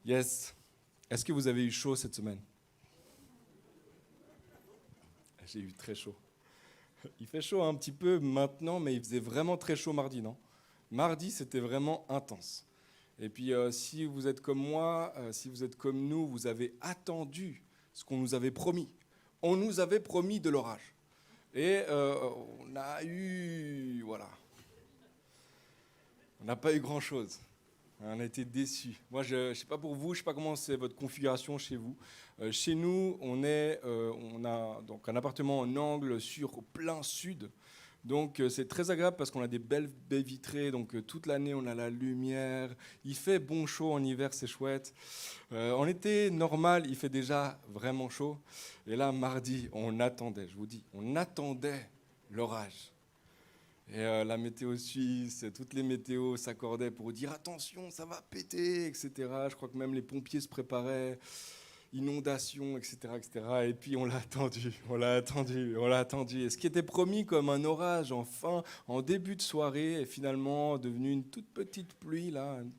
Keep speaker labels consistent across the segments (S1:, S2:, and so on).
S1: Yes. Est-ce que vous avez eu chaud cette semaine? J'ai eu très chaud. Il fait chaud un petit peu maintenant, mais il faisait vraiment très chaud mardi, non? Mardi, c'était vraiment intense. Et puis, si vous êtes comme moi, si vous êtes comme nous, vous avez attendu ce qu'on nous avait promis. On nous avait promis de l'orage. Et on a eu... Voilà. On n'a pas eu grand-chose. On a été déçus. Moi, je ne sais pas pour vous, je ne sais pas comment c'est votre configuration chez vous. Chez nous, on a donc un appartement en angle sur plein sud. Donc c'est très agréable parce qu'on a des belles baies vitrées. Donc toute l'année, on a la lumière. Il fait bon chaud en hiver, c'est chouette. En été normal, il fait déjà vraiment chaud. Et là, mardi, on attendait, je vous dis, on attendait l'orage. Et la météo suisse, toutes les météos s'accordaient pour dire attention, ça va péter, etc. Je crois que même les pompiers se préparaient, inondations, etc., etc. Et puis on l'a attendu, on l'a attendu, on l'a attendu. Et ce qui était promis comme un orage en début de soirée, est finalement devenu une toute petite pluie, là, une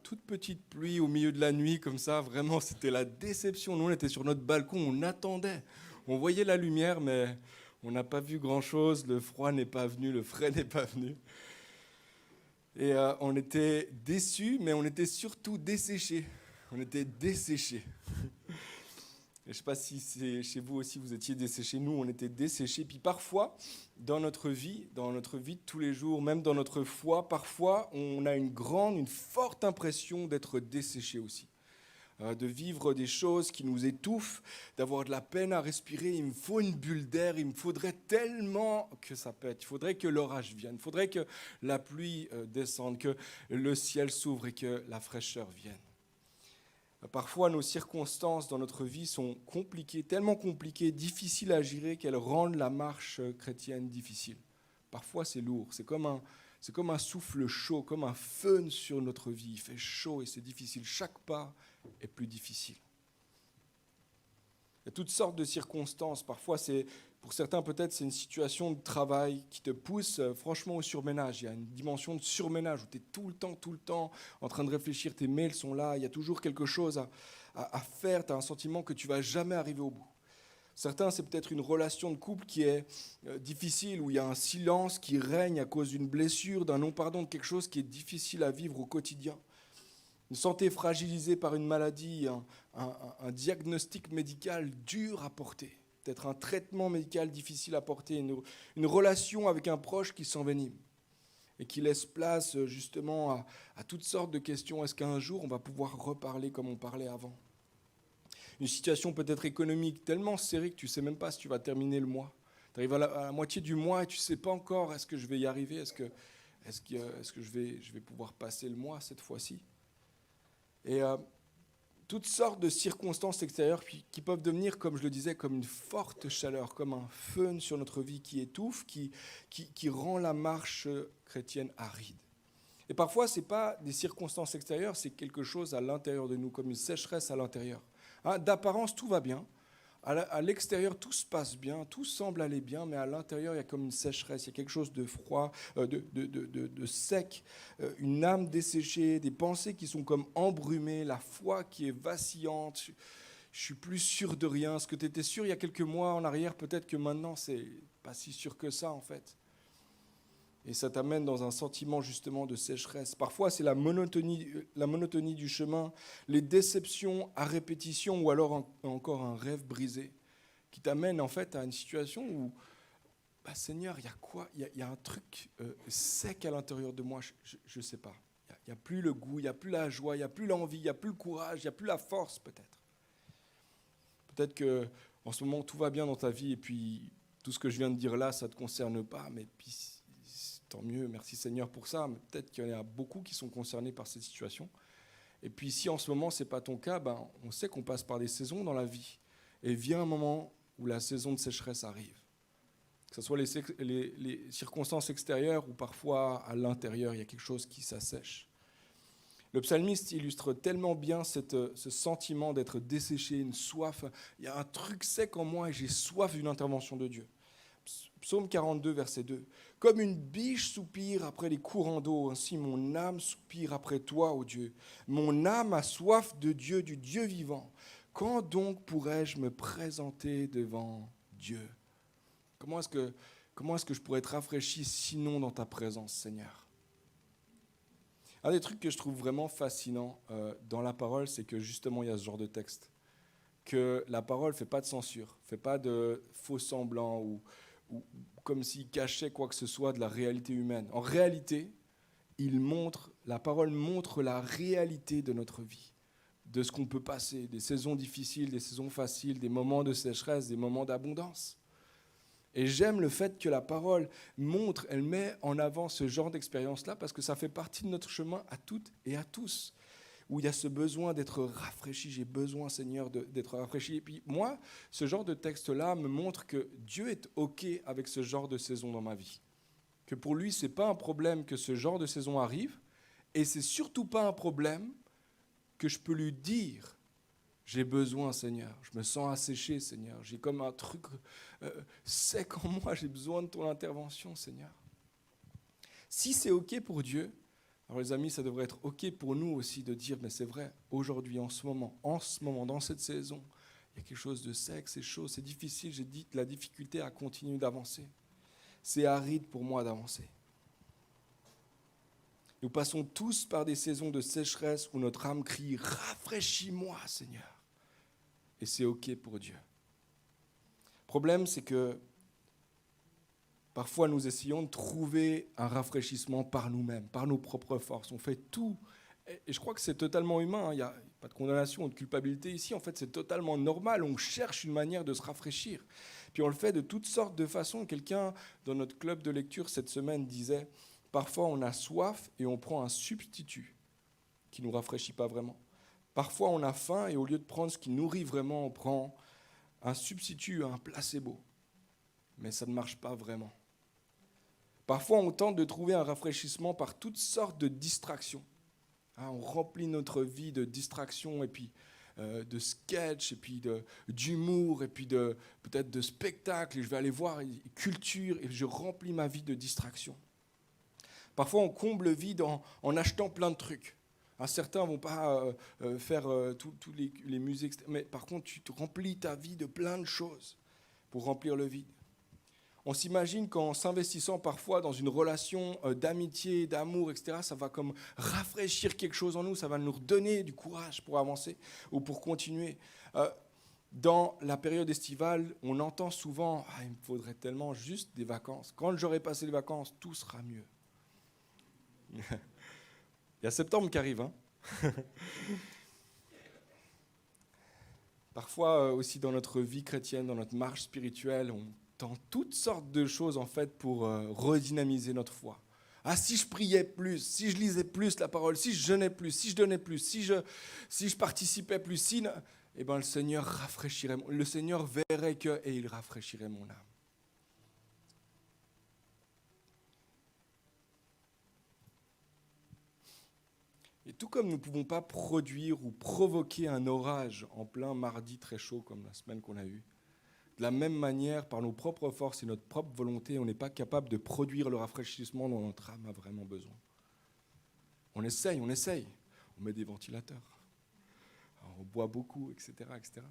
S1: toute petite pluie au milieu de la nuit, comme ça. Vraiment, c'était la déception. Nous, on était sur notre balcon, on attendait. On voyait la lumière, mais on n'a pas vu grand-chose, le froid n'est pas venu, le frais n'est pas venu. Et on était déçus, mais on était surtout desséchés. On était desséchés. Et je ne sais pas si c'est chez vous aussi, vous étiez desséchés. Nous, on était desséchés. Puis parfois, dans notre vie de tous les jours, même dans notre foi, parfois, on a une forte impression d'être desséchés aussi. De vivre des choses qui nous étouffent, d'avoir de la peine à respirer. Il me faut une bulle d'air, il me faudrait tellement que ça pète. Il faudrait que l'orage vienne, il faudrait que la pluie descende, que le ciel s'ouvre et que la fraîcheur vienne. Parfois, nos circonstances dans notre vie sont compliquées, tellement compliquées, difficiles à gérer, qu'elles rendent la marche chrétienne difficile. Parfois, c'est lourd, c'est comme un souffle chaud, comme un feu sur notre vie. Il fait chaud et c'est difficile. Chaque pas est plus difficile. Il y a toutes sortes de circonstances. Parfois, pour certains, peut-être, c'est une situation de travail qui te pousse franchement au surménage. Il y a une dimension de surménage où tu es tout le temps en train de réfléchir. Tes mails sont là. Il y a toujours quelque chose à faire. Tu as un sentiment que tu ne vas jamais arriver au bout. Certains, c'est peut-être une relation de couple qui est difficile, où il y a un silence qui règne à cause d'une blessure, d'un non-pardon, de quelque chose qui est difficile à vivre au quotidien. Une santé fragilisée par une maladie, un diagnostic médical dur à porter, peut-être un traitement médical difficile à porter, une relation avec un proche qui s'envenime et qui laisse place justement à toutes sortes de questions. Est-ce qu'un jour on va pouvoir reparler comme on parlait avant ? Une situation peut-être économique tellement serrée que tu ne sais même pas si tu vas terminer le mois. Tu arrives à la moitié du mois et tu ne sais pas encore, est-ce que je vais y arriver ? Est-ce que je vais pouvoir passer le mois cette fois-ci ? Et toutes sortes de circonstances extérieures qui peuvent devenir, comme je le disais, comme une forte chaleur, comme un feu sur notre vie qui étouffe, qui rend la marche chrétienne aride. Et parfois, ce n'est pas des circonstances extérieures, c'est quelque chose à l'intérieur de nous, comme une sécheresse à l'intérieur. D'apparence, tout va bien. À l'extérieur, tout se passe bien, tout semble aller bien, mais à l'intérieur, il y a comme une sécheresse, il y a quelque chose de froid, de sec, une âme desséchée, des pensées qui sont comme embrumées, la foi qui est vacillante. Je suis plus sûr de rien. Ce que tu étais sûr il y a quelques mois en arrière, peut-être que maintenant, c'est pas si sûr que ça, en fait. Et ça t'amène dans un sentiment justement de sécheresse. Parfois, c'est la monotonie du chemin, les déceptions à répétition ou alors encore un rêve brisé qui t'amène en fait à une situation où, Seigneur, il y a quoi ? Il y a un truc sec à l'intérieur de moi, je ne sais pas. Il n'y a plus le goût, il n'y a plus la joie, il n'y a plus l'envie, il n'y a plus le courage, il n'y a plus la force peut-être. Peut-être qu'en ce moment, tout va bien dans ta vie et puis tout ce que je viens de dire là, ça ne te concerne pas, mais puis tant mieux, merci Seigneur pour ça, mais peut-être qu'il y en a beaucoup qui sont concernés par cette situation. Et puis si en ce moment ce n'est pas ton cas, on sait qu'on passe par des saisons dans la vie. Et vient un moment où la saison de sécheresse arrive. Que ce soit les circonstances extérieures ou parfois à l'intérieur, il y a quelque chose qui s'assèche. Le psalmiste illustre tellement bien ce sentiment d'être desséché, une soif. Il y a un truc sec en moi et j'ai soif d'une intervention de Dieu. Psaume 42, verset 2. « Comme une biche soupire après les courants d'eau, ainsi mon âme soupire après toi, ô Dieu. Mon âme a soif de Dieu, du Dieu vivant. Quand donc pourrais-je me présenter devant Dieu? Comment est-ce que je pourrais être rafraîchi sinon dans ta présence, Seigneur? Un des trucs que je trouve vraiment fascinant dans la parole, c'est que justement, il y a ce genre de texte. Que la parole ne fait pas de censure, ne fait pas de faux semblants ou comme s'il cachait quoi que ce soit de la réalité humaine. En réalité, la parole montre la réalité de notre vie, de ce qu'on peut passer, des saisons difficiles, des saisons faciles, des moments de sécheresse, des moments d'abondance. Et j'aime le fait que la parole elle met en avant ce genre d'expérience-là parce que ça fait partie de notre chemin à toutes et à tous, où il y a ce besoin d'être rafraîchi. J'ai besoin, Seigneur, d'être rafraîchi. Et puis moi, ce genre de texte-là me montre que Dieu est OK avec ce genre de saison dans ma vie. Que pour lui, ce n'est pas un problème que ce genre de saison arrive, et c'est surtout pas un problème que je peux lui dire j'ai besoin, Seigneur. Je me sens asséché, Seigneur. J'ai comme un truc sec en moi. J'ai besoin de ton intervention, Seigneur. Si c'est OK pour Dieu, alors les amis, ça devrait être OK pour nous aussi de dire, mais c'est vrai, aujourd'hui, en ce moment, dans cette saison, il y a quelque chose de sec, c'est chaud, c'est difficile. J'ai dit la difficulté à continuer d'avancer. C'est aride pour moi d'avancer. Nous passons tous par des saisons de sécheresse où notre âme crie « Rafraîchis-moi, Seigneur !» Et c'est OK pour Dieu. Le problème, c'est que parfois nous essayons de trouver un rafraîchissement par nous-mêmes, par nos propres forces. On fait tout. Et je crois que c'est totalement humain. Il n'y a pas de condamnation ou de culpabilité ici. En fait, c'est totalement normal. On cherche une manière de se rafraîchir. Puis on le fait de toutes sortes de façons. Quelqu'un dans notre club de lecture cette semaine disait « Parfois on a soif et on prend un substitut qui ne nous rafraîchit pas vraiment. Parfois on a faim et au lieu de prendre ce qui nourrit vraiment, on prend un substitut, un placebo. Mais ça ne marche pas vraiment. Parfois on tente de trouver un rafraîchissement par toutes sortes de distractions. On remplit notre vie de distractions et puis de sketch, et puis d'humour, et puis peut-être de spectacles. Et je vais aller voir culture, et je remplis ma vie de distractions. Parfois, on comble le vide en achetant plein de trucs. Certains ne vont pas faire tous les musées, mais par contre, tu te remplis ta vie de plein de choses pour remplir le vide. On s'imagine qu'en s'investissant parfois dans une relation d'amitié, d'amour, etc., ça va comme rafraîchir quelque chose en nous, ça va nous redonner du courage pour avancer ou pour continuer. Dans la période estivale, on entend souvent « il me faudrait tellement juste des vacances. Quand j'aurai passé les vacances, tout sera mieux. » Il y a septembre qui arrive. Parfois aussi dans notre vie chrétienne, dans notre marche spirituelle, on tend toutes sortes de choses en fait pour redynamiser notre foi. Si je priais plus, si je lisais plus la parole, si je jeûnais plus, si je donnais plus, si je participais plus, le Seigneur rafraîchirait, le Seigneur verrait que et il rafraîchirait mon âme. Et tout comme nous ne pouvons pas produire ou provoquer un orage en plein mardi très chaud comme la semaine qu'on a eue, de la même manière, par nos propres forces et notre propre volonté, on n'est pas capable de produire le rafraîchissement dont notre âme a vraiment besoin. On essaye. On met des ventilateurs. On boit beaucoup, etc., etc.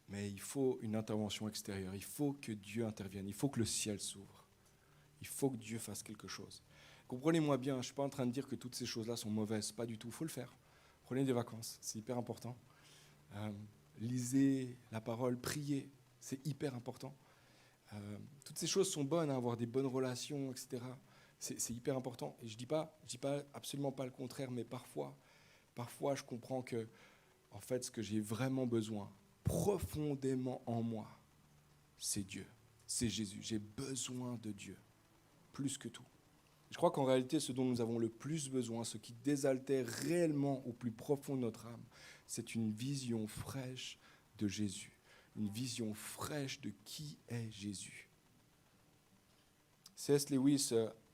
S1: Mais il faut une intervention extérieure. Il faut que Dieu intervienne. Il faut que le ciel s'ouvre. Il faut que Dieu fasse quelque chose. Comprenez-moi bien, je ne suis pas en train de dire que toutes ces choses-là sont mauvaises. Pas du tout. Il faut le faire. Prenez des vacances. C'est hyper important. Lisez la parole, priez, c'est hyper important. Toutes ces choses sont bonnes, avoir des bonnes relations, etc. C'est hyper important. Et je dis pas absolument pas le contraire, mais parfois je comprends que, en fait, ce que j'ai vraiment besoin, profondément en moi, c'est Dieu, c'est Jésus. J'ai besoin de Dieu, plus que tout. Je crois qu'en réalité, ce dont nous avons le plus besoin, ce qui désaltère réellement au plus profond de notre âme, c'est une vision fraîche de Jésus, une vision fraîche de qui est Jésus. C.S. Lewis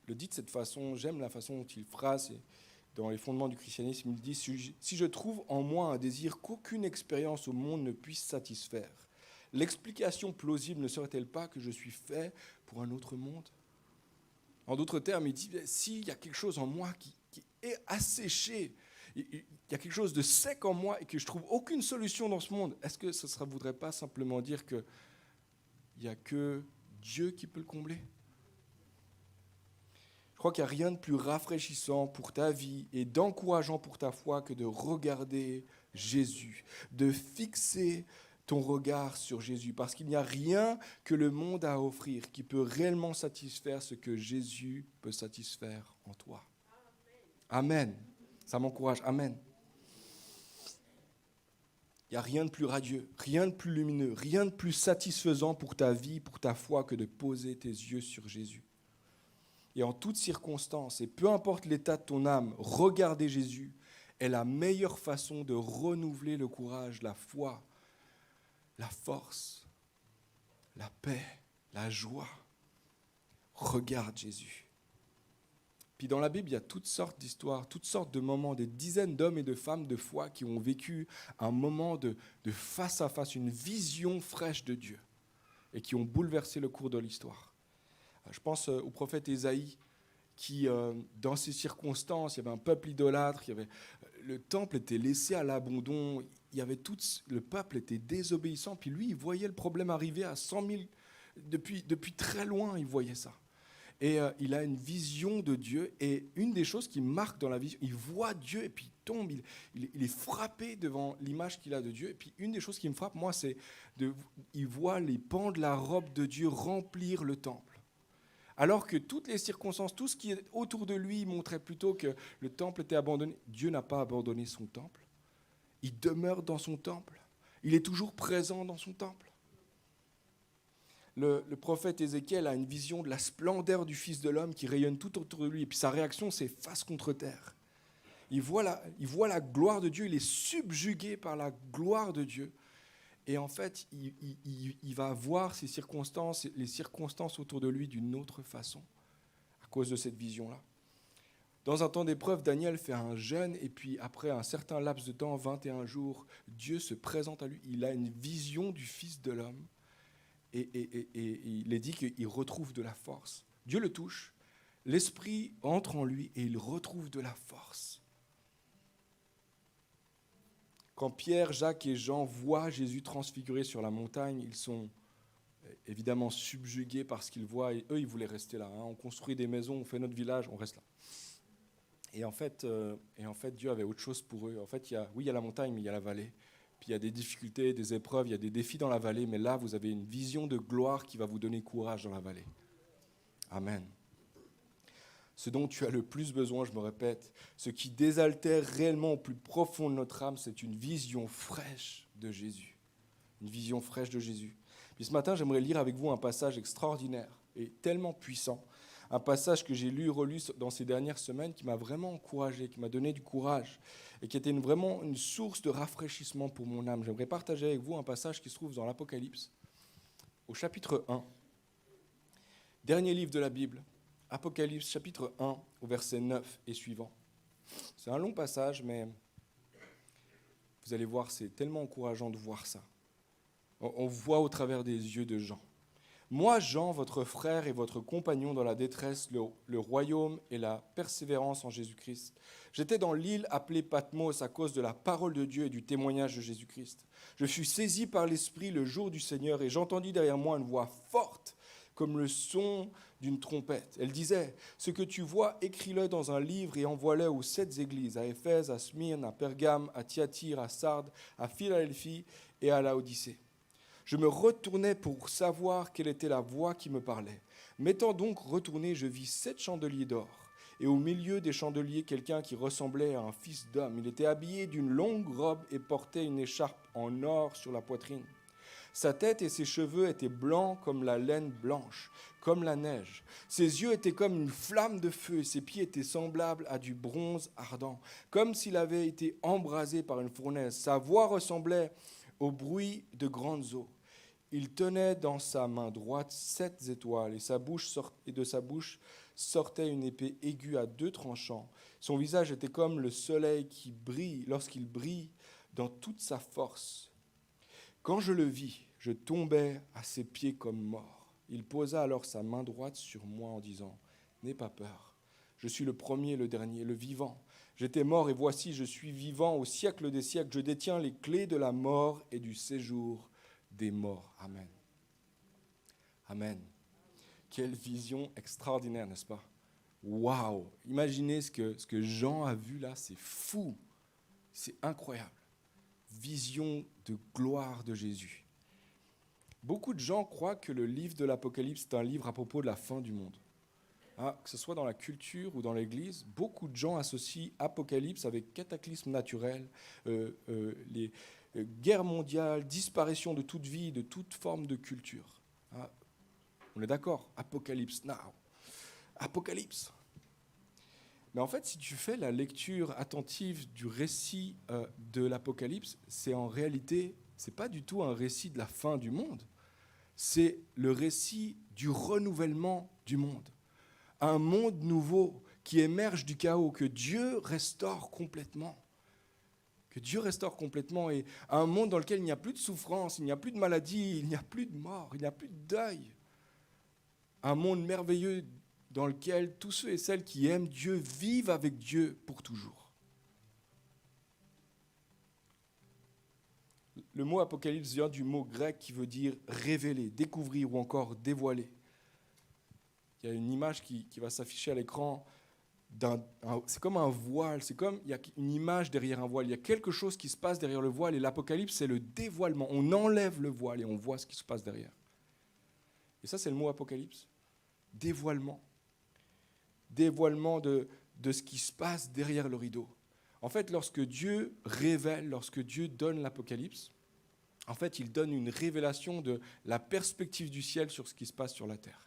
S1: le dit de cette façon, j'aime la façon dont il phrase, et dans les fondements du christianisme, il dit « Si je trouve en moi un désir qu'aucune expérience au monde ne puisse satisfaire, l'explication plausible ne serait-elle pas que je suis fait pour un autre monde ?» En d'autres termes, il dit, s'il y a quelque chose en moi qui est asséché, il y a quelque chose de sec en moi et que je ne trouve aucune solution dans ce monde, est-ce que ça ne voudrait pas simplement dire qu'il n'y a que Dieu qui peut le combler? Je crois qu'il n'y a rien de plus rafraîchissant pour ta vie et d'encourageant pour ta foi que de regarder Jésus, de fixer ton regard sur Jésus, parce qu'il n'y a rien que le monde a à offrir qui peut réellement satisfaire ce que Jésus peut satisfaire en toi. Amen. Ça m'encourage. Amen. Il n'y a rien de plus radieux, rien de plus lumineux, rien de plus satisfaisant pour ta vie, pour ta foi, que de poser tes yeux sur Jésus. Et en toutes circonstances, et peu importe l'état de ton âme, regarder Jésus est la meilleure façon de renouveler le courage, la foi, la force, la paix, la joie. Regarde Jésus. Puis dans la Bible, il y a toutes sortes d'histoires, toutes sortes de moments, des dizaines d'hommes et de femmes de foi qui ont vécu un moment de face à face, une vision fraîche de Dieu et qui ont bouleversé le cours de l'histoire. Je pense au prophète Ésaïe qui, dans ces circonstances, il y avait un peuple idolâtre, le temple était laissé à l'abandon, le peuple était désobéissant, puis lui, il voyait le problème arriver à 100 000, depuis très loin, il voyait ça. Et il a une vision de Dieu, et une des choses qui marque dans la vision, il voit Dieu, et puis il tombe, il est frappé devant l'image qu'il a de Dieu. Et puis une des choses qui me frappe, moi, c'est il voit les pans de la robe de Dieu remplir le temple. Alors que toutes les circonstances, tout ce qui est autour de lui montrait plutôt que le temple était abandonné. Dieu n'a pas abandonné son temple. Il demeure dans son temple. Il est toujours présent dans son temple. Le prophète Ézéchiel a une vision de la splendeur du Fils de l'homme qui rayonne tout autour de lui. Et puis sa réaction, c'est face contre terre. Il voit la gloire de Dieu, il est subjugué par la gloire de Dieu. Et en fait, il va voir les circonstances autour de lui d'une autre façon, à cause de cette vision-là. Dans un temps d'épreuve, Daniel fait un jeûne, et puis après un certain laps de temps, 21 jours, Dieu se présente à lui. Il a une vision du Fils de l'homme. Et il est dit qu'il retrouve de la force. Dieu le touche, l'Esprit entre en lui et il retrouve de la force. Quand Pierre, Jacques et Jean voient Jésus transfiguré sur la montagne, ils sont évidemment subjugués par ce qu'ils voient. Et eux, ils voulaient rester là. On construit des maisons, on fait notre village, on reste là. Et en fait, Dieu avait autre chose pour eux. En fait, il y a la montagne, mais il y a la vallée. Puis il y a des difficultés, des épreuves, il y a des défis dans la vallée, mais là, vous avez une vision de gloire qui va vous donner courage dans la vallée. Amen. Ce dont tu as le plus besoin, je me répète, ce qui désaltère réellement au plus profond de notre âme, c'est une vision fraîche de Jésus. Une vision fraîche de Jésus. Puis ce matin, j'aimerais lire avec vous un passage extraordinaire et tellement puissant. Un passage que j'ai lu et relu dans ces dernières semaines qui m'a vraiment encouragé, qui m'a donné du courage et qui était vraiment une source de rafraîchissement pour mon âme. J'aimerais partager avec vous un passage qui se trouve dans l'Apocalypse, au chapitre 1, dernier livre de la Bible, Apocalypse, chapitre 1, au verset 9 et suivant. C'est un long passage, mais vous allez voir, c'est tellement encourageant de voir ça. On voit au travers des yeux de Jean. Moi, Jean, votre frère et votre compagnon dans la détresse, le royaume et la persévérance en Jésus-Christ. J'étais dans l'île appelée Patmos à cause de la parole de Dieu et du témoignage de Jésus-Christ. Je fus saisi par l'Esprit le jour du Seigneur et j'entendis derrière moi une voix forte comme le son d'une trompette. Elle disait, « Ce que tu vois, écris-le dans un livre et envoie-le aux 7 églises, à Éphèse, à Smyrne, à Pergame, à Thyatire, à Sardes, à Philadelphie et à Laodicée. » Je me retournai pour savoir quelle était la voix qui me parlait. M'étant donc retourné, je vis 7 chandeliers d'or. Et au milieu des chandeliers, quelqu'un qui ressemblait à un fils d'homme. Il était habillé d'une longue robe et portait une écharpe en or sur la poitrine. Sa tête et ses cheveux étaient blancs comme la laine blanche, comme la neige. Ses yeux étaient comme une flamme de feu et ses pieds étaient semblables à du bronze ardent, comme s'il avait été embrasé par une fournaise. Sa voix ressemblait au bruit de grandes eaux. Il tenait dans sa main droite 7 étoiles et de sa bouche sortait une épée aiguë à 2 tranchants. Son visage était comme le soleil qui brille lorsqu'il brille dans toute sa force. Quand je le vis, je tombai à ses pieds comme mort. Il posa alors sa main droite sur moi en disant « N'aie pas peur. Je suis le premier, le dernier, le vivant. J'étais mort et voici, je suis vivant au siècle des siècles. Je détiens les clés de la mort et du séjour des morts. Amen. Amen. Quelle vision extraordinaire, n'est-ce pas? Waouh! Imaginez ce que Jean a vu là, c'est fou. C'est incroyable. Vision de gloire de Jésus. Beaucoup de gens croient que le livre de l'Apocalypse est un livre à propos de la fin du monde. Que ce soit dans la culture ou dans l'Église, beaucoup de gens associent Apocalypse avec cataclysme naturel, les guerres mondiales, disparition de toute vie, de toute forme de culture. On est d'accord? Apocalypse now. Apocalypse. Mais en fait, si tu fais la lecture attentive du récit de l'Apocalypse, c'est en réalité, c'est pas du tout un récit de la fin du monde. C'est le récit du renouvellement du monde. Un monde nouveau qui émerge du chaos, que Dieu restaure complètement. Que Dieu restaure complètement. Et un monde dans lequel il n'y a plus de souffrance, il n'y a plus de maladie, il n'y a plus de mort, il n'y a plus de deuil. Un monde merveilleux dans lequel tous ceux et celles qui aiment Dieu vivent avec Dieu pour toujours. Le mot apocalypse vient du mot grec qui veut dire révéler, découvrir ou encore dévoiler. Il y a une image qui va s'afficher à l'écran. C'est comme un voile, c'est comme il y a une image derrière un voile. Il y a quelque chose qui se passe derrière le voile et l'Apocalypse, c'est le dévoilement. On enlève le voile et on voit ce qui se passe derrière. Et ça, c'est le mot Apocalypse. Dévoilement. Dévoilement de ce qui se passe derrière le rideau. En fait, lorsque Dieu révèle, lorsque Dieu donne l'Apocalypse, en fait, il donne une révélation de la perspective du ciel sur ce qui se passe sur la terre.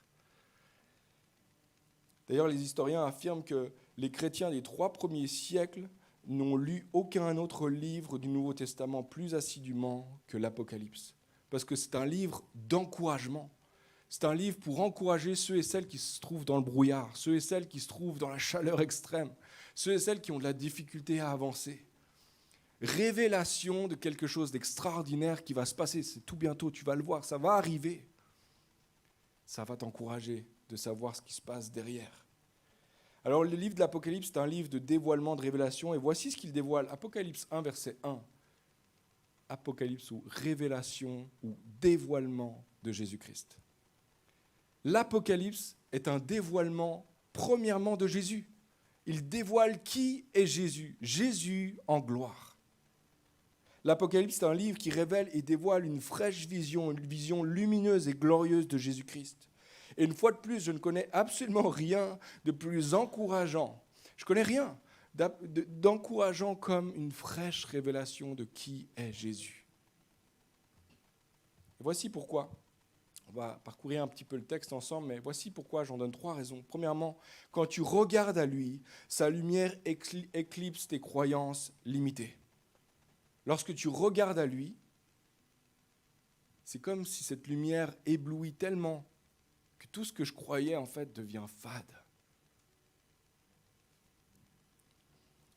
S1: D'ailleurs, les historiens affirment que les chrétiens des 3 premiers siècles n'ont lu aucun autre livre du Nouveau Testament plus assidûment que l'Apocalypse. Parce que c'est un livre d'encouragement. C'est un livre pour encourager ceux et celles qui se trouvent dans le brouillard, ceux et celles qui se trouvent dans la chaleur extrême, ceux et celles qui ont de la difficulté à avancer. Révélation de quelque chose d'extraordinaire qui va se passer. C'est tout bientôt, tu vas le voir, ça va arriver. Ça va t'encourager de savoir ce qui se passe derrière. Alors le livre de l'Apocalypse, c'est un livre de dévoilement, de révélation, et voici ce qu'il dévoile. Apocalypse 1, verset 1. Apocalypse ou révélation ou dévoilement de Jésus-Christ. L'Apocalypse est un dévoilement premièrement de Jésus. Il dévoile qui est Jésus, Jésus en gloire. L'Apocalypse est un livre qui révèle et dévoile une fraîche vision, une vision lumineuse et glorieuse de Jésus-Christ. Et une fois de plus, je ne connais absolument rien de plus encourageant. Je ne connais rien d'encourageant comme une fraîche révélation de qui est Jésus. Et voici pourquoi. On va parcourir un petit peu le texte ensemble, mais voici pourquoi j'en donne 3 raisons. Premièrement, quand tu regardes à lui, sa lumière éclipse tes croyances limitées. Lorsque tu regardes à lui, c'est comme si cette lumière éblouit tellement que tout ce que je croyais, en fait, devient fade.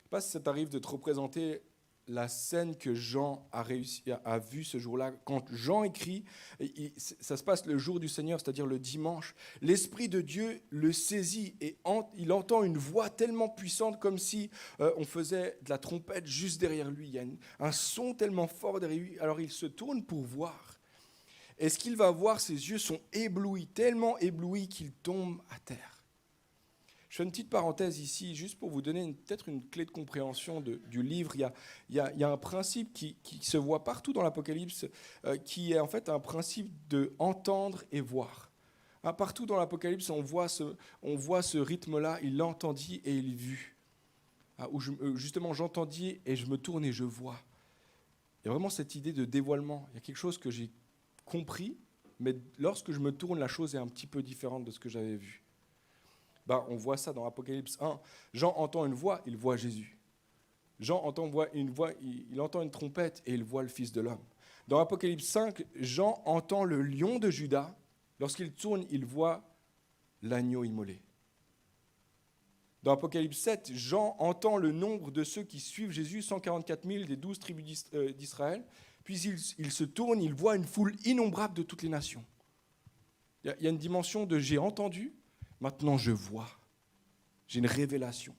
S1: Je ne sais pas si ça t'arrive de te représenter la scène que Jean a vue ce jour-là. Quand Jean écrit, ça se passe le jour du Seigneur, c'est-à-dire le dimanche. L'Esprit de Dieu le saisit et il entend une voix tellement puissante comme si on faisait de la trompette juste derrière lui. Il y a un son tellement fort derrière lui. Alors il se tourne pour voir. Et ce qu'il va voir, ses yeux sont éblouis, tellement éblouis qu'il tombe à terre. Je fais une petite parenthèse ici, juste pour vous donner peut-être une clé de compréhension du livre. Il y a un principe qui se voit partout dans l'Apocalypse, qui est en fait un principe de entendre et voir. Partout dans l'Apocalypse, on voit ce rythme-là, il l'entendit et il vit. Justement, j'entendis et je me tourne et je vois. Il y a vraiment cette idée de dévoilement. Il y a quelque chose que j'ai compris, mais lorsque je me tourne, la chose est un petit peu différente de ce que j'avais vu. On voit ça dans Apocalypse 1. Jean entend une voix, il voit Jésus. Jean entend une voix, il entend une trompette et il voit le Fils de l'homme. Dans Apocalypse 5, Jean entend le lion de Juda. Lorsqu'il tourne, il voit l'agneau immolé. Dans Apocalypse 7, Jean entend le nombre de ceux qui suivent Jésus, 144 000 des 12 tribus d'Israël. Puis il se tourne, il voit une foule innombrable de toutes les nations. Il y a une dimension de « j'ai entendu », maintenant je vois. J'ai une révélation.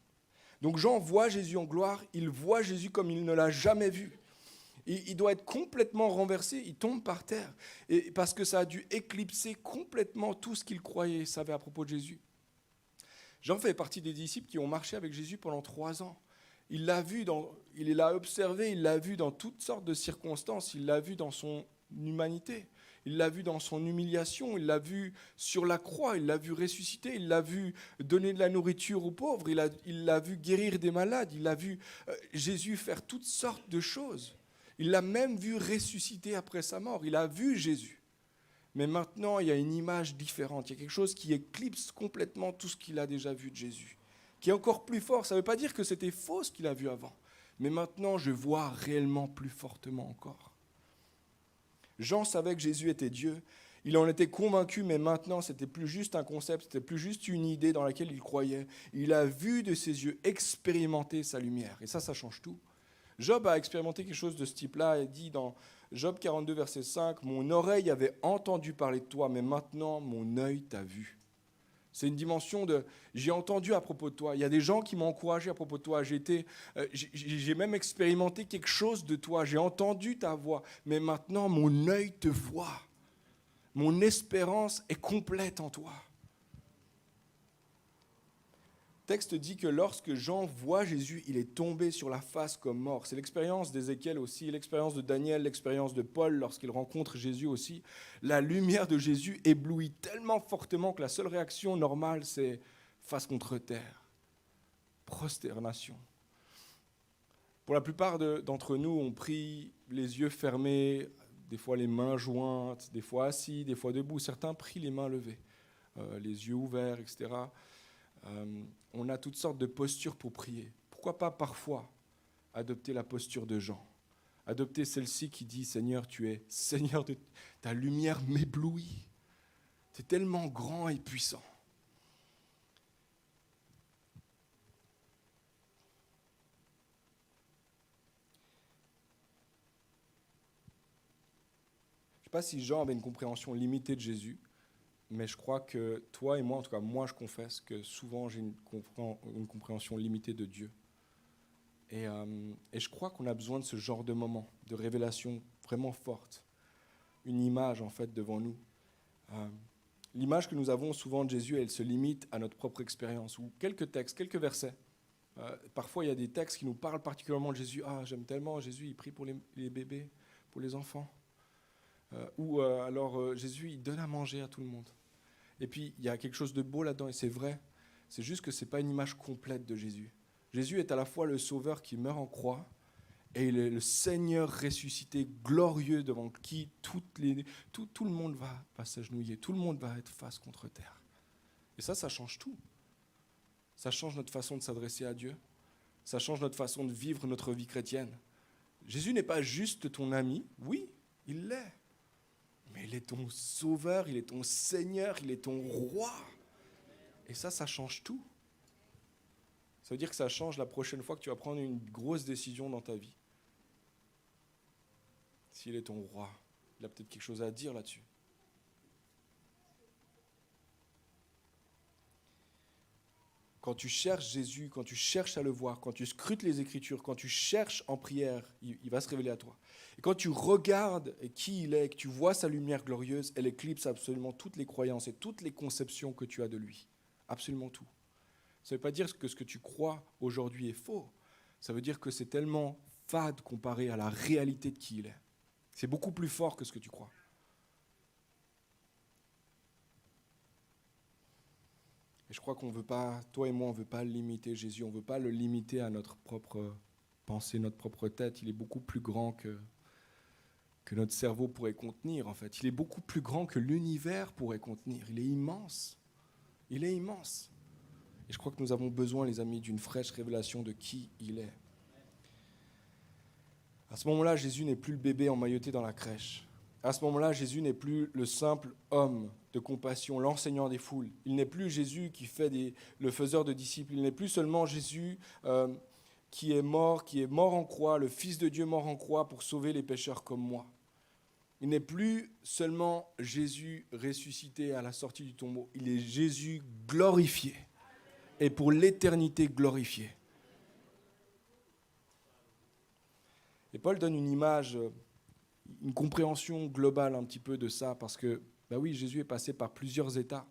S1: Donc Jean voit Jésus en gloire, il voit Jésus comme il ne l'a jamais vu. Il doit être complètement renversé, il tombe par terre, et parce que ça a dû éclipser complètement tout ce qu'il croyait et savait à propos de Jésus. Jean fait partie des disciples qui ont marché avec Jésus pendant 3 ans. Il l'a vu, il l'a observé, il l'a vu dans toutes sortes de circonstances, il l'a vu dans son humanité, il l'a vu dans son humiliation, il l'a vu sur la croix, il l'a vu ressusciter, il l'a vu donner de la nourriture aux pauvres, il l'a vu guérir des malades, il a vu Jésus faire toutes sortes de choses. Il l'a même vu ressusciter après sa mort, il a vu Jésus. Mais maintenant, il y a une image différente, il y a quelque chose qui éclipse complètement tout ce qu'il a déjà vu de Jésus, qui est encore plus fort. Ça ne veut pas dire que c'était faux ce qu'il a vu avant, mais maintenant, je vois réellement plus fortement encore. Jean savait que Jésus était Dieu, il en était convaincu, mais maintenant, ce n'était plus juste un concept, ce n'était plus juste une idée dans laquelle il croyait. Il a vu de ses yeux expérimenter sa lumière, et ça change tout. Job a expérimenté quelque chose de ce type-là, il dit dans Job 42, verset 5, « Mon oreille avait entendu parler de toi, mais maintenant mon œil t'a vu. » C'est une dimension de « j'ai entendu à propos de toi ». Il y a des gens qui m'ont encouragé à propos de toi. J'ai même expérimenté quelque chose de toi. J'ai entendu ta voix, mais maintenant mon œil te voit. Mon espérance est complète en toi. Le texte dit que lorsque Jean voit Jésus, il est tombé sur la face comme mort. C'est l'expérience d'Ézéchiel aussi, l'expérience de Daniel, l'expérience de Paul lorsqu'il rencontre Jésus aussi. La lumière de Jésus éblouit tellement fortement que la seule réaction normale, c'est face contre terre, prosternation. Pour la plupart d'entre nous, on prie les yeux fermés, des fois les mains jointes, des fois assis, des fois debout. Certains prient les mains levées, les yeux ouverts, etc. On a toutes sortes de postures pour prier. Pourquoi pas parfois adopter la posture de Jean, adopter celle-ci qui dit « Seigneur, tu es Seigneur, ta lumière m'éblouit, tu es tellement grand et puissant. » Je ne sais pas si Jean avait une compréhension limitée de Jésus, mais je crois que toi et moi, en tout cas moi je confesse que souvent j'ai une compréhension limitée de Dieu. Et je crois qu'on a besoin de ce genre de moment, de révélation vraiment forte. Une image en fait devant nous. L'image que nous avons souvent de Jésus, elle se limite à notre propre expérience, ou quelques textes, quelques versets. Parfois il y a des textes qui nous parlent particulièrement de Jésus. Ah, j'aime tellement Jésus, il prie pour les bébés, pour les enfants. Jésus, il donne à manger à tout le monde. Et puis, il y a quelque chose de beau là-dedans, et c'est vrai. C'est juste que ce n'est pas une image complète de Jésus. Jésus est à la fois le Sauveur qui meurt en croix, et il est le Seigneur ressuscité, glorieux, devant qui tout le monde va s'agenouiller, tout le monde va être face contre terre. Et ça change tout. Ça change notre façon de s'adresser à Dieu. Ça change notre façon de vivre notre vie chrétienne. Jésus n'est pas juste ton ami, oui, il l'est. Mais il est ton sauveur, il est ton Seigneur, il est ton roi. Et ça change tout. Ça veut dire que ça change la prochaine fois que tu vas prendre une grosse décision dans ta vie. S'il est ton roi, il a peut-être quelque chose à dire là-dessus. Quand tu cherches Jésus, quand tu cherches à le voir, quand tu scrutes les Écritures, quand tu cherches en prière, il va se révéler à toi. Et quand tu regardes qui il est, que tu vois sa lumière glorieuse, elle éclipse absolument toutes les croyances et toutes les conceptions que tu as de lui. Absolument tout. Ça ne veut pas dire que ce que tu crois aujourd'hui est faux. Ça veut dire que c'est tellement fade comparé à la réalité de qui il est. C'est beaucoup plus fort que ce que tu crois. Et je crois qu'on ne veut pas, toi et moi, on ne veut pas limiter Jésus, on ne veut pas le limiter à notre propre pensée, notre propre tête. Il est beaucoup plus grand que notre cerveau pourrait contenir, en fait. Il est beaucoup plus grand que l'univers pourrait contenir. Il est immense. Il est immense. Et je crois que nous avons besoin, les amis, d'une fraîche révélation de qui il est. À ce moment-là, Jésus n'est plus le bébé emmailloté dans la crèche. À ce moment-là, Jésus n'est plus le simple homme de compassion, l'enseignant des foules. Il n'est plus Jésus qui fait le faiseur de disciples. Il n'est plus seulement Jésus qui est mort en croix, le Fils de Dieu mort en croix pour sauver les pécheurs comme moi. Il n'est plus seulement Jésus ressuscité à la sortie du tombeau. Il est Jésus glorifié. et pour l'éternité glorifié. Et Paul donne une image, une compréhension globale un petit peu de ça, parce que, oui, Jésus est passé par plusieurs états.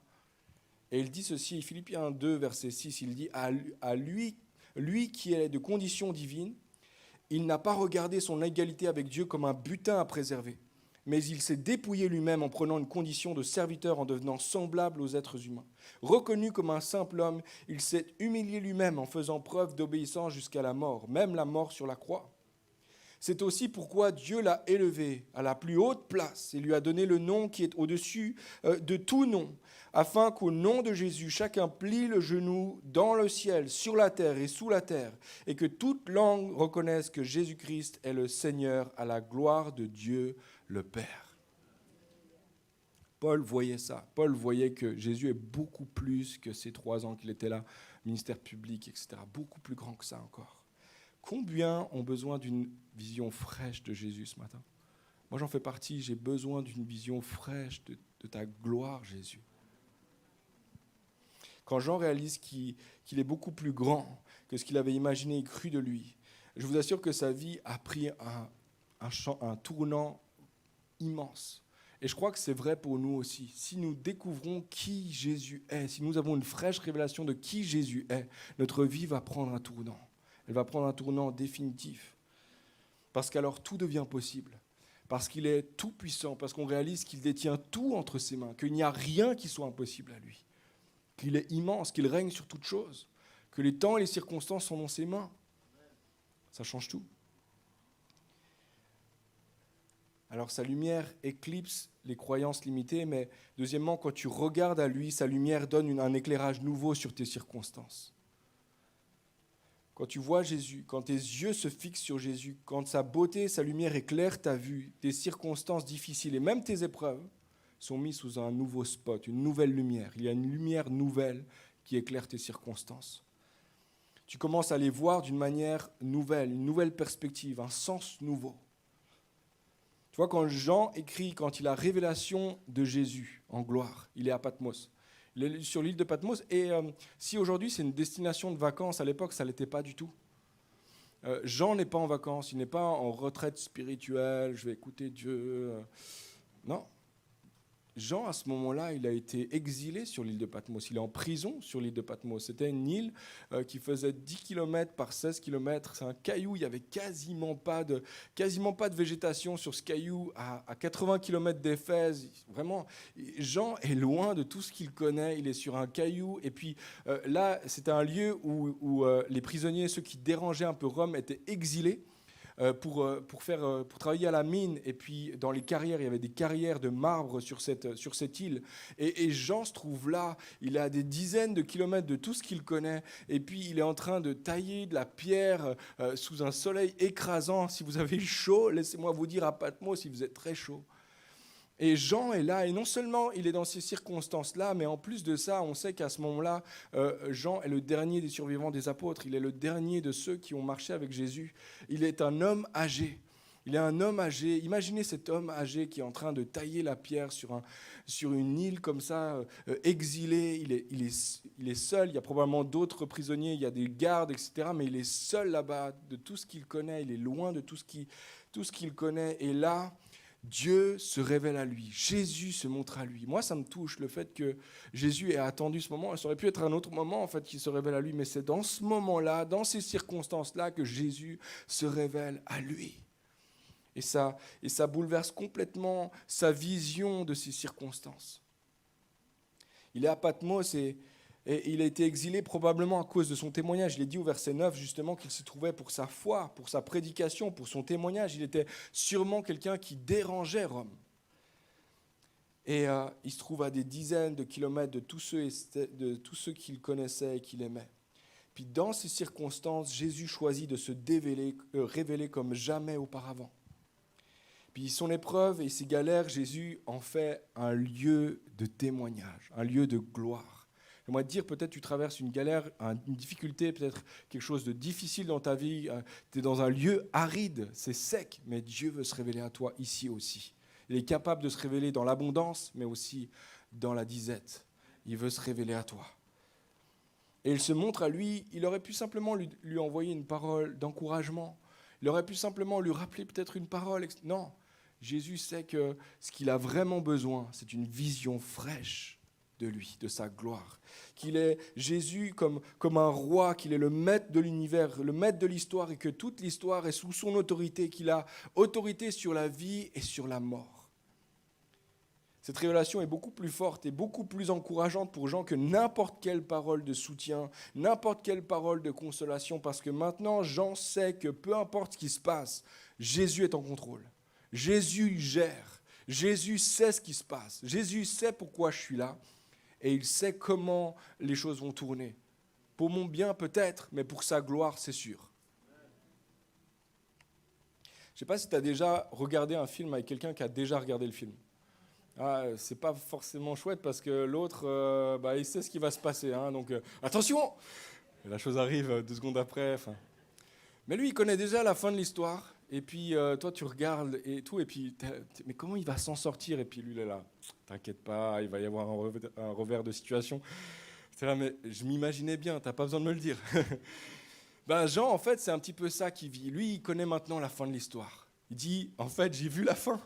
S1: Et il dit ceci, Philippiens 2, verset 6, il dit, à lui qui est de condition divine, il n'a pas regardé son égalité avec Dieu comme un butin à préserver, mais il s'est dépouillé lui-même en prenant une condition de serviteur, en devenant semblable aux êtres humains. Reconnu comme un simple homme, il s'est humilié lui-même en faisant preuve d'obéissance jusqu'à la mort, même la mort sur la croix. C'est aussi pourquoi Dieu l'a élevé à la plus haute place et lui a donné le nom qui est au-dessus de tout nom, afin qu'au nom de Jésus, chacun plie le genou dans le ciel, sur la terre et sous la terre, et que toute langue reconnaisse que Jésus-Christ est le Seigneur, à la gloire de Dieu le Père. Paul voyait ça. Paul voyait que Jésus est beaucoup plus que ces 3 ans qu'il était là, ministère public, etc. Beaucoup plus grand que ça encore. Combien ont besoin d'une vision fraîche de Jésus ce matin? Moi, j'en fais partie. J'ai besoin d'une vision fraîche de ta gloire, Jésus. Quand Jean réalise qu'il est beaucoup plus grand que ce qu'il avait imaginé et cru de lui, je vous assure que sa vie a pris un tournant immense. Et je crois que c'est vrai pour nous aussi. Si nous découvrons qui Jésus est, si nous avons une fraîche révélation de qui Jésus est, notre vie va prendre un tournant. Elle va prendre un tournant définitif. Parce qu'alors tout devient possible. Parce qu'il est tout puissant, parce qu'on réalise qu'il détient tout entre ses mains, qu'il n'y a rien qui soit impossible à lui, qu'il est immense, qu'il règne sur toutes choses, que les temps et les circonstances sont dans ses mains. Ça change tout. Alors sa lumière éclipse les croyances limitées, mais deuxièmement, quand tu regardes à lui, sa lumière donne un éclairage nouveau sur tes circonstances. Quand tu vois Jésus, quand tes yeux se fixent sur Jésus, quand sa beauté, sa lumière éclaire ta vue, tes circonstances difficiles et même tes épreuves sont mises sous un nouveau spot, une nouvelle lumière. Il y a une lumière nouvelle qui éclaire tes circonstances. Tu commences à les voir d'une manière nouvelle, une nouvelle perspective, un sens nouveau. Tu vois, quand Jean écrit, quand il a révélation de Jésus en gloire, il est à Patmos. Il est sur l'île de Patmos. Et si aujourd'hui c'est une destination de vacances, à l'époque ça ne l'était pas du tout. Jean n'est pas en vacances, il n'est pas en retraite spirituelle, je vais écouter Dieu. Non. Jean, à ce moment-là, il a été exilé sur l'île de Patmos. Il est en prison sur l'île de Patmos. C'était une île qui faisait 10 km par 16 km. C'est un caillou, il n'y avait quasiment pas de végétation sur ce caillou à 80 km d'Éphèse. Vraiment, Jean est loin de tout ce qu'il connaît. Il est sur un caillou. Et puis là, c'était un lieu où les prisonniers, ceux qui dérangeaient un peu Rome, étaient exilés. Pour travailler à la mine, et puis dans les carrières, il y avait des carrières de marbre sur cette île. Et Jean se trouve là, il est à des dizaines de kilomètres de tout ce qu'il connaît, et puis il est en train de tailler de la pierre sous un soleil écrasant. Si vous avez chaud, laissez-moi vous dire, à Patmos, il faisait très chaud. Et Jean est là, et non seulement il est dans ces circonstances-là, mais en plus de ça, on sait qu'à ce moment-là, Jean est le dernier des survivants des apôtres, il est le dernier de ceux qui ont marché avec Jésus. Il est un homme âgé. Il est un homme âgé. Imaginez cet homme âgé qui est en train de tailler la pierre sur une île comme ça, exilé. Il est seul, il y a probablement d'autres prisonniers, il y a des gardes, etc. Mais il est seul là-bas de tout ce qu'il connaît, il est loin de tout ce qu'il connaît. Et là, Dieu se révèle à lui, Jésus se montre à lui. Moi, ça me touche, le fait que Jésus ait attendu ce moment. Ça aurait pu être un autre moment, en fait, qu'il se révèle à lui, mais c'est dans ce moment-là, dans ces circonstances-là, que Jésus se révèle à lui. Et ça bouleverse complètement sa vision de ces circonstances. Il est à Patmos et il a été exilé probablement à cause de son témoignage. Il est dit au verset 9 justement qu'il s'y trouvait pour sa foi, pour sa prédication, pour son témoignage. Il était sûrement quelqu'un qui dérangeait Rome. Et il se trouve à des dizaines de kilomètres de tous ceux qu'il connaissait et qu'il aimait. Puis dans ces circonstances, Jésus choisit de se révéler comme jamais auparavant. Puis son épreuve et ses galères, Jésus en fait un lieu de témoignage, un lieu de gloire. J'aimerais te dire, peut-être tu traverses une galère, une difficulté, peut-être quelque chose de difficile dans ta vie. Tu es dans un lieu aride, c'est sec, mais Dieu veut se révéler à toi ici aussi. Il est capable de se révéler dans l'abondance, mais aussi dans la disette. Il veut se révéler à toi. Et il se montre à lui, il aurait pu simplement lui envoyer une parole d'encouragement. Il aurait pu simplement lui rappeler peut-être une parole. Non, Jésus sait que ce qu'il a vraiment besoin, c'est une vision fraîche de lui, de sa gloire. Qu'il est Jésus comme un roi, qu'il est le maître de l'univers, le maître de l'histoire, et que toute l'histoire est sous son autorité, qu'il a autorité sur la vie et sur la mort. Cette révélation est beaucoup plus forte et beaucoup plus encourageante pour Jean que n'importe quelle parole de soutien, n'importe quelle parole de consolation, parce que maintenant, Jean sait que peu importe ce qui se passe, Jésus est en contrôle. Jésus gère. Jésus sait ce qui se passe. Jésus sait pourquoi je suis là et il sait comment les choses vont tourner. Pour mon bien peut-être, mais pour sa gloire, c'est sûr. Je ne sais pas si tu as déjà regardé un film avec quelqu'un qui a déjà regardé le film. C'est pas forcément chouette parce que l'autre, il sait ce qui va se passer. Donc, attention. Et la chose arrive 2 secondes après. Mais lui, il connaît déjà la fin de l'histoire. Et puis, toi, tu regardes et tout. Et puis, mais comment il va s'en sortir? Et puis, lui, il est là. T'inquiète pas, il va y avoir un revers de situation. C'est là, mais je m'imaginais bien. T'as pas besoin de me le dire. Jean, en fait, c'est un petit peu ça qu'il vit. Lui, il connaît maintenant la fin de l'histoire. Il dit, en fait, j'ai vu la fin.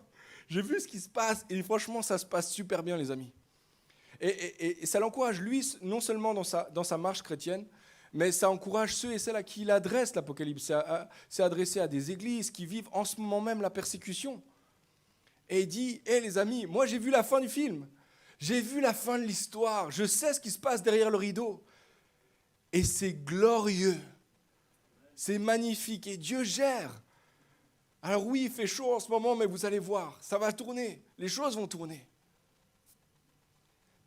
S1: J'ai vu ce qui se passe et franchement, ça se passe super bien, les amis. Et ça l'encourage, lui, non seulement dans sa marche chrétienne, mais ça encourage ceux et celles à qui il adresse l'Apocalypse. C'est adressé à des églises qui vivent en ce moment même la persécution. Et il dit, les amis, moi j'ai vu la fin du film. J'ai vu la fin de l'histoire. Je sais ce qui se passe derrière le rideau. Et c'est glorieux. C'est magnifique. Et Dieu gère. Alors oui, il fait chaud en ce moment, mais vous allez voir, ça va tourner, les choses vont tourner.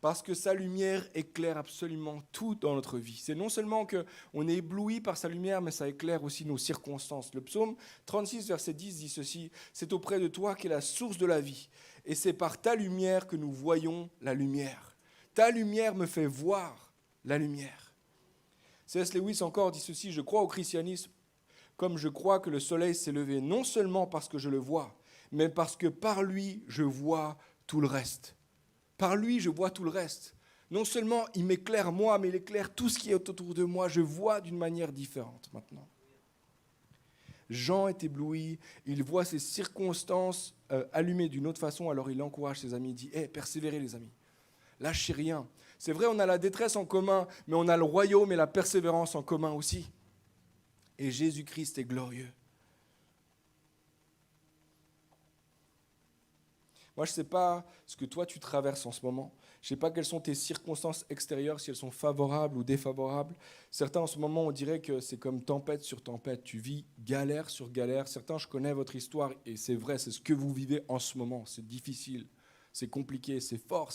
S1: Parce que sa lumière éclaire absolument tout dans notre vie. C'est non seulement qu'on est ébloui par sa lumière, mais ça éclaire aussi nos circonstances. Le psaume 36, verset 10 dit ceci, « C'est auprès de toi qu'est la source de la vie, et c'est par ta lumière que nous voyons la lumière. Ta lumière me fait voir la lumière. » C.S. Lewis encore dit ceci, « Je crois au christianisme comme je crois que le soleil s'est levé, non seulement parce que je le vois, mais parce que par lui, je vois tout le reste. Par lui, je vois tout le reste. Non seulement il m'éclaire moi, mais il éclaire tout ce qui est autour de moi. Je vois d'une manière différente maintenant. Jean est ébloui, il voit ses circonstances allumées d'une autre façon, alors il encourage ses amis, il dit « persévérez les amis, lâchez rien. C'est vrai, on a la détresse en commun, mais on a le royaume et la persévérance en commun aussi. » Et Jésus-Christ est glorieux. Moi, je ne sais pas ce que toi, tu traverses en ce moment. Je ne sais pas quelles sont tes circonstances extérieures, si elles sont favorables ou défavorables. Certains, en ce moment, on dirait que c'est comme tempête sur tempête. Tu vis galère sur galère. Certains, je connais votre histoire et c'est vrai, c'est ce que vous vivez en ce moment. C'est difficile, c'est compliqué, c'est fort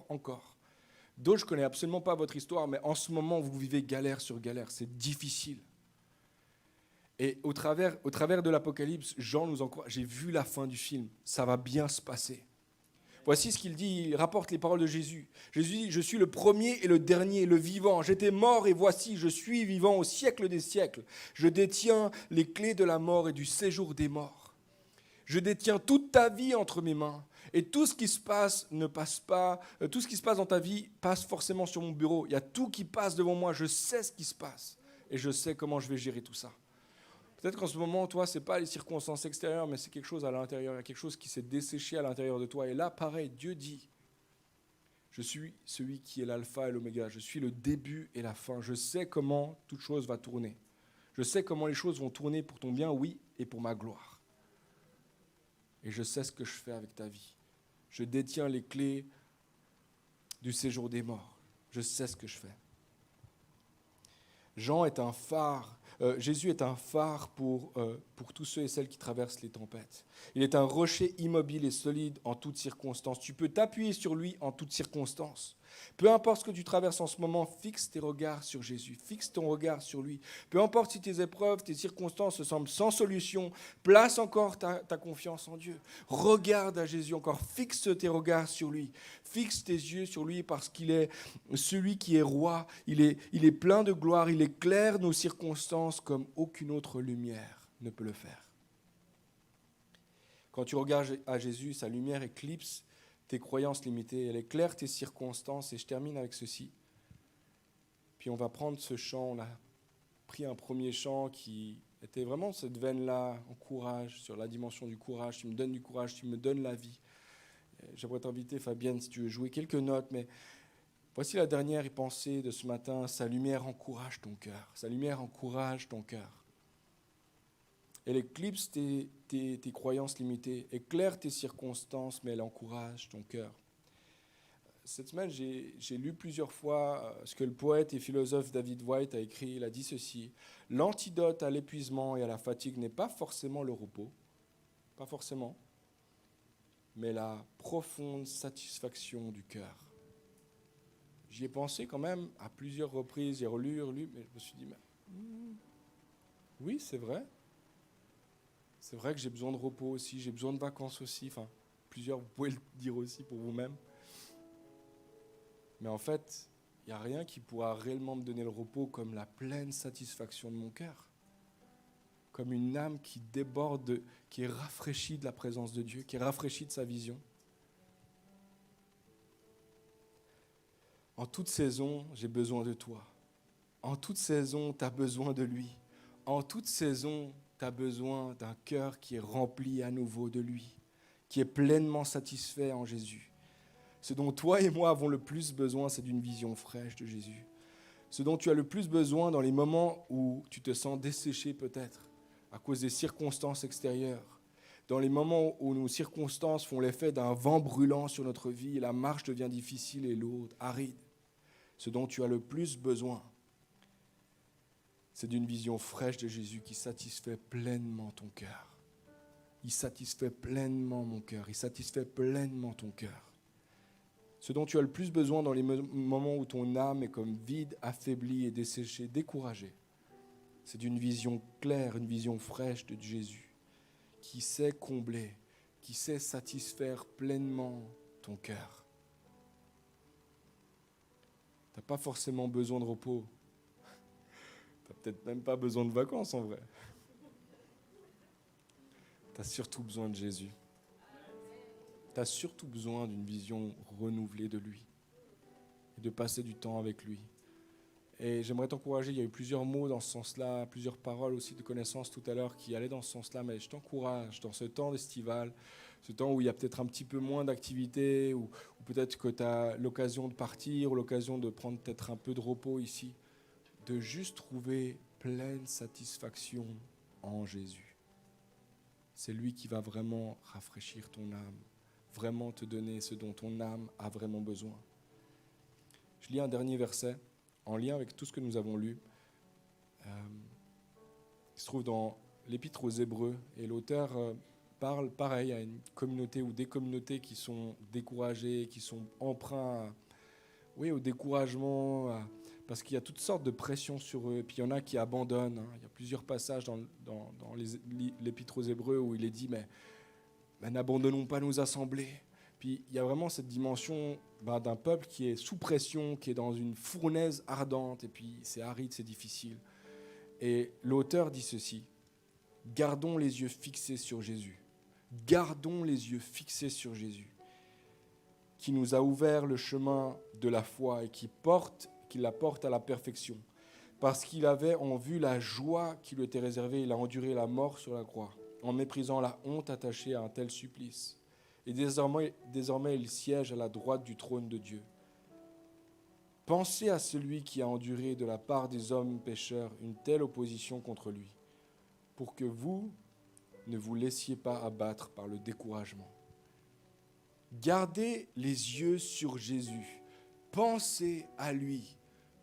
S1: encore. D'autres, je ne connais absolument pas votre histoire, mais en ce moment, vous vivez galère sur galère. C'est difficile. Et au travers de l'Apocalypse, Jean nous encourage. J'ai vu la fin du film, ça va bien se passer. Voici ce qu'il dit, il rapporte les paroles de Jésus. Jésus dit, je suis le premier et le dernier, le vivant. J'étais mort et voici, je suis vivant au siècle des siècles. Je détiens les clés de la mort et du séjour des morts. Je détiens toute ta vie entre mes mains. Et tout ce qui se passe tout ce qui se passe dans ta vie passe forcément sur mon bureau. Il y a tout qui passe devant moi, je sais ce qui se passe. Et je sais comment je vais gérer tout ça. Peut-être qu'en ce moment, toi, ce n'est pas les circonstances extérieures, mais c'est quelque chose à l'intérieur. Il y a quelque chose qui s'est desséché à l'intérieur de toi. Et là, pareil, Dieu dit, je suis celui qui est l'alpha et l'oméga. Je suis le début et la fin. Je sais comment toute chose va tourner. Je sais comment les choses vont tourner pour ton bien, oui, et pour ma gloire. Et je sais ce que je fais avec ta vie. Je détiens les clés du séjour des morts. Je sais ce que je fais. Jean est un phare. Jésus est un phare pour tous ceux et celles qui traversent les tempêtes. Il est un rocher immobile et solide en toutes circonstances. Tu peux t'appuyer sur lui en toutes circonstances. Peu importe ce que tu traverses en ce moment, fixe tes regards sur Jésus, fixe ton regard sur lui. Peu importe si tes épreuves, tes circonstances se semblent sans solution, place encore ta confiance en Dieu. Regarde à Jésus encore, fixe tes regards sur lui, fixe tes yeux sur lui parce qu'il est celui qui est roi, il est plein de gloire, il éclaire nos circonstances comme aucune autre lumière ne peut le faire. Quand tu regardes à Jésus, sa lumière éclipse tes croyances limitées, elle éclaire tes circonstances. Et je termine avec ceci. Puis on va prendre ce chant, on a pris un premier chant qui était vraiment cette veine-là, en courage, sur la dimension du courage. Tu me donnes du courage, tu me donnes la vie. J'aimerais t'inviter, Fabienne, si tu veux jouer quelques notes, mais voici la dernière pensée de ce matin. Sa lumière encourage ton cœur. Sa lumière encourage ton cœur. Elle éclipse tes croyances limitées, éclaire tes circonstances, mais elle encourage ton cœur. Cette semaine, j'ai lu plusieurs fois ce que le poète et philosophe David Whyte a écrit. Il a dit ceci: l'antidote à l'épuisement et à la fatigue n'est pas forcément le repos, pas forcément, mais la profonde satisfaction du cœur. J'y ai pensé quand même à plusieurs reprises, j'ai relu, mais je me suis dit, oui, c'est vrai. C'est vrai que j'ai besoin de repos aussi, j'ai besoin de vacances aussi. Enfin, plusieurs, vous pouvez le dire aussi pour vous-même. Mais en fait, il n'y a rien qui pourra réellement me donner le repos comme la pleine satisfaction de mon cœur. Comme une âme qui déborde, qui est rafraîchie de la présence de Dieu, qui est rafraîchie de sa vision. En toute saison, j'ai besoin de toi. En toute saison, tu as besoin de lui. En toute saison, tu as besoin d'un cœur qui est rempli à nouveau de lui, qui est pleinement satisfait en Jésus. Ce dont toi et moi avons le plus besoin, c'est d'une vision fraîche de Jésus. Ce dont tu as le plus besoin dans les moments où tu te sens desséché peut-être, à cause des circonstances extérieures, dans les moments où nos circonstances font l'effet d'un vent brûlant sur notre vie, et la marche devient difficile et lourde, aride. Ce dont tu as le plus besoin, c'est d'une vision fraîche de Jésus qui satisfait pleinement ton cœur. Il satisfait pleinement mon cœur, il satisfait pleinement ton cœur. Ce dont tu as le plus besoin dans les moments où ton âme est comme vide, affaiblie et desséchée, découragée, c'est d'une vision claire, une vision fraîche de Jésus, qui sait combler, qui sait satisfaire pleinement ton cœur. Tu n'as pas forcément besoin de repos. Tu n'as peut-être même pas besoin de vacances en vrai. Tu as surtout besoin de Jésus. Tu as surtout besoin d'une vision renouvelée de lui et de passer du temps avec lui. Et j'aimerais t'encourager, il y a eu plusieurs mots dans ce sens-là, plusieurs paroles aussi de connaissance tout à l'heure qui allaient dans ce sens-là, mais je t'encourage dans ce temps estival, ce temps où il y a peut-être un petit peu moins d'activité, ou peut-être que tu as l'occasion de partir, ou l'occasion de prendre peut-être un peu de repos ici, de juste trouver pleine satisfaction en Jésus. C'est lui qui va vraiment rafraîchir ton âme, vraiment te donner ce dont ton âme a vraiment besoin. Je lis un dernier verset en lien avec tout ce que nous avons lu. Il se trouve dans l'Épître aux Hébreux, et l'auteur parle pareil à une communauté ou des communautés qui sont découragées, qui sont empreints au découragement, parce qu'il y a toutes sortes de pressions sur eux, puis il y en a qui abandonnent. Il y a plusieurs passages dans l'Épître aux Hébreux où il est dit, mais n'abandonnons pas nos assemblées. Puis il y a vraiment cette dimension d'un peuple qui est sous pression, qui est dans une fournaise ardente, et puis c'est aride, c'est difficile. Et l'auteur dit ceci: gardons les yeux fixés sur Jésus. Gardons les yeux fixés sur Jésus, qui nous a ouvert le chemin de la foi et qui la porte à la perfection. Parce qu'il avait en vue la joie qui lui était réservée, il a enduré la mort sur la croix, en méprisant la honte attachée à un tel supplice. Et désormais, il siège à la droite du trône de Dieu. Pensez à celui qui a enduré de la part des hommes pécheurs une telle opposition contre lui, pour que vous ne vous laissiez pas abattre par le découragement. Gardez les yeux sur Jésus. Pensez à lui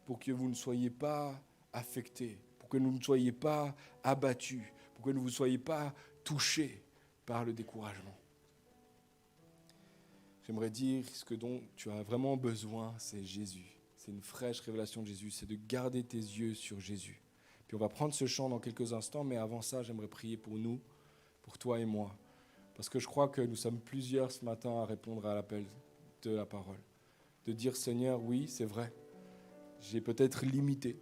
S1: pour que vous ne soyez pas affectés, pour que vous ne soyez pas abattus, pour que vous ne soyez pas touchés par le découragement. J'aimerais dire ce que dont tu as vraiment besoin, c'est Jésus. C'est une fraîche révélation de Jésus, c'est de garder tes yeux sur Jésus. Puis on va prendre ce chant dans quelques instants, mais avant ça, j'aimerais prier pour nous, pour toi et moi. Parce que je crois que nous sommes plusieurs ce matin à répondre à l'appel de la parole. De dire, Seigneur, oui, c'est vrai, j'ai peut-être limité,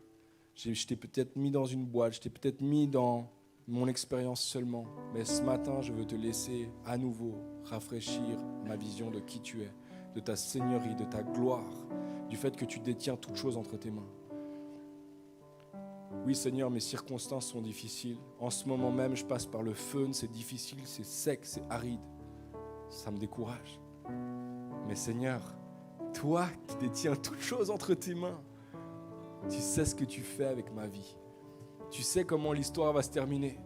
S1: je t'ai peut-être mis dans une boîte, je t'ai peut-être mis dans mon expérience seulement, mais ce matin, je veux te laisser à nouveau rafraîchir ma vision de qui tu es, de ta seigneurie, de ta gloire, du fait que tu détiens toutes choses entre tes mains. Oui, Seigneur, mes circonstances sont difficiles. En ce moment même, je passe par le feu, c'est difficile, c'est sec, c'est aride. Ça me décourage. Mais Seigneur, toi qui détiens toutes choses entre tes mains, tu sais ce que tu fais avec ma vie. Tu sais comment l'histoire va se terminer.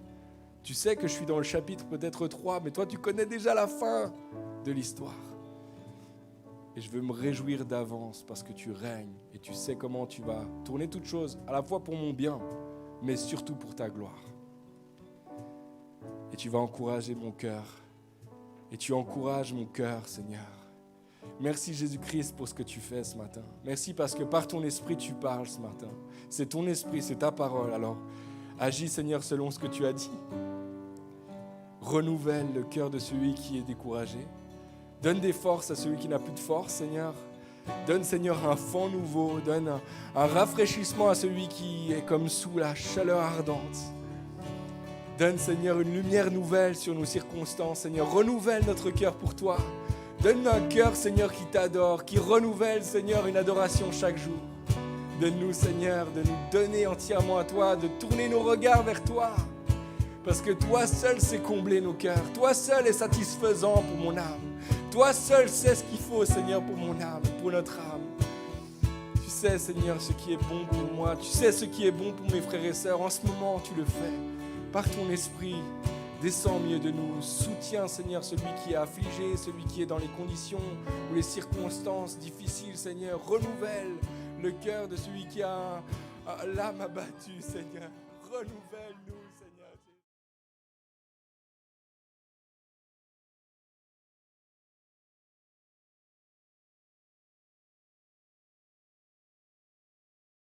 S1: Tu sais que je suis dans le chapitre peut-être 3, mais toi tu connais déjà la fin de l'histoire. Et je veux me réjouir d'avance parce que tu règnes et tu sais comment tu vas tourner toutes choses, à la fois pour mon bien, mais surtout pour ta gloire. Et tu vas encourager mon cœur. Et tu encourages mon cœur, Seigneur. Merci Jésus-Christ pour ce que tu fais ce matin. Merci parce que par ton esprit tu parles ce matin. C'est ton esprit, c'est ta parole. Alors agis Seigneur selon ce que tu as dit. Renouvelle le cœur de celui qui est découragé. Donne des forces à celui qui n'a plus de force, Seigneur. Donne, Seigneur, un vent nouveau. Donne un rafraîchissement à celui qui est comme sous la chaleur ardente. Donne, Seigneur, une lumière nouvelle sur nos circonstances. Seigneur, renouvelle notre cœur pour toi. Donne-nous un cœur, Seigneur, qui t'adore, qui renouvelle, Seigneur, une adoration chaque jour. Donne-nous, Seigneur, de nous donner entièrement à toi, de tourner nos regards vers toi. Parce que toi seul sais combler nos cœurs. Toi seul est satisfaisant pour mon âme. Toi seul sais ce qu'il faut, Seigneur, pour mon âme, pour notre âme. Tu sais, Seigneur, ce qui est bon pour moi. Tu sais ce qui est bon pour mes frères et sœurs. En ce moment, tu le fais. Par ton esprit, descends au milieu de nous. Soutiens, Seigneur, celui qui est affligé, celui qui est dans les conditions ou les circonstances difficiles, Seigneur. Renouvelle le cœur de celui qui a l'âme abattue, Seigneur. Renouvelle-nous, Seigneur.